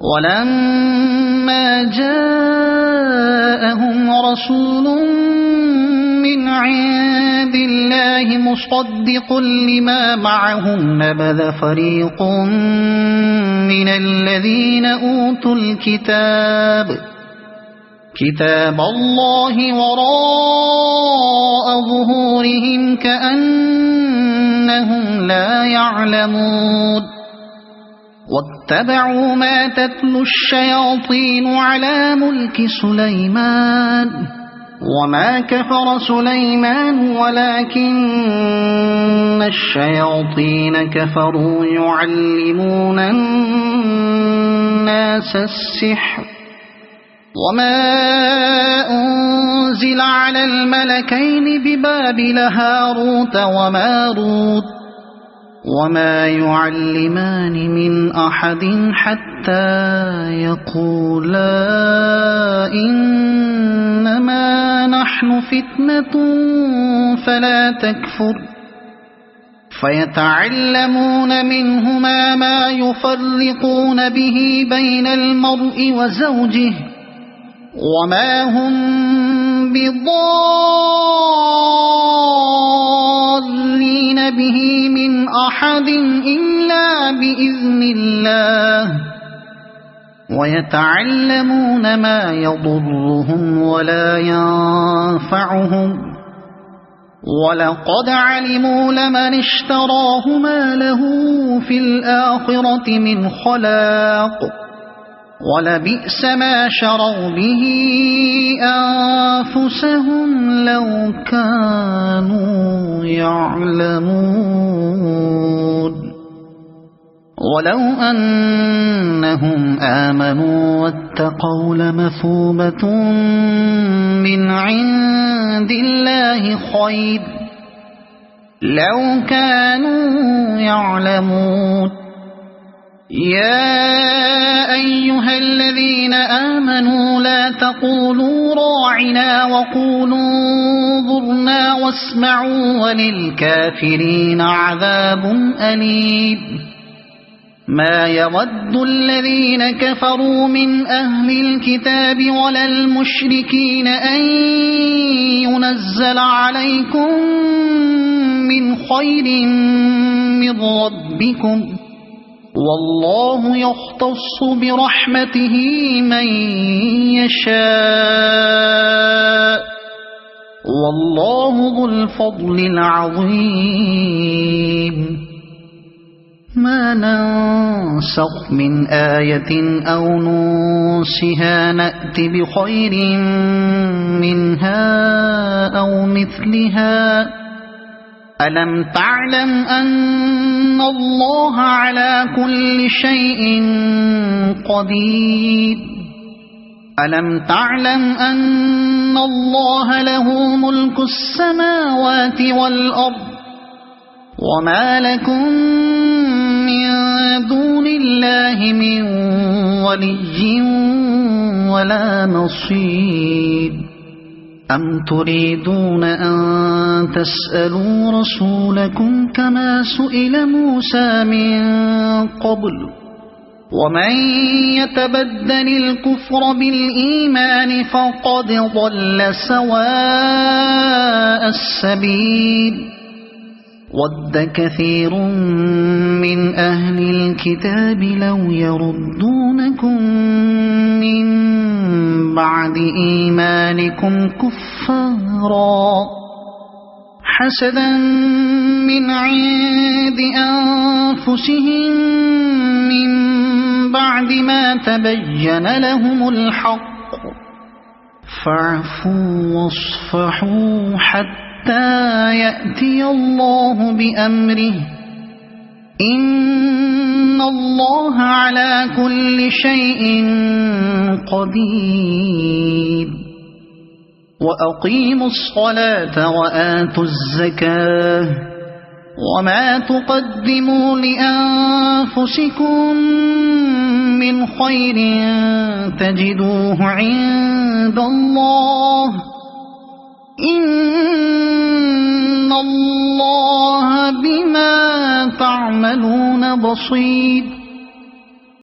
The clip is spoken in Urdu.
ولما جاءهم رسول من عند الله مصدق لما معهم نبذ فريق من الذين أوتوا الكتاب كتاب الله وراء ظهورهم كأنهم لا يعلمون واتبعوا ما تتلو الشياطين على ملك سليمان وما كفر سليمان ولكن الشياطين كفروا يعلمون الناس السحر وما أنزل على الملكين ببابل هاروت وماروت وما يعلمان من أحد حتى يقولا إنما نحن فتنة فلا تكفر فيتعلمون منهما ما يفرقون به بين المرء وزوجه وما هم بضارين به من أحد إلا بإذن الله ويتعلمون ما يضرهم ولا ينفعهم ولقد علموا لمن اشتراه ما له في الآخرة من خلاق ولبئس ما شروا به أنفسهم لو كانوا يعلمون ولو أنهم آمنوا واتقوا لمثوبة من عند الله خير لو كانوا يعلمون يا أيها الذين آمنوا لا تقولوا راعنا وقولوا انظرنا واسمعوا وللكافرين عذاب أليم ما يود الذين كفروا من أهل الكتاب ولا المشركين أن ينزل عليكم من خير من ربكم والله يختص برحمته من يشاء والله ذو الفضل العظيم ما ننسخ من آية أو ننسها نأت بخير منها أو مثلها ألم تعلم أن الله على كل شيء قدير ألم تعلم أن الله له ملك السماوات والأرض وما لكم من دون الله من ولي ولا نصير أم تريدون أن تسألوا رسولكم كما سئل موسى من قبل ومن يتبدل الكفر بالإيمان فقد ضل سواء السبيل ود كثير من أهل الكتاب لو يردونكم من بعد إيمانكم كفارا حسدا من عند أنفسهم من بعد ما تبين لهم الحق فاعفوا واصفحوا حتى يأتي الله بأمره إن الله على كل شيء قدير وأقيموا الصلاة وآتوا الزكاة وما تقدموا لأنفسكم من خير تجدوه عند الله إن الله بما تعملون بصير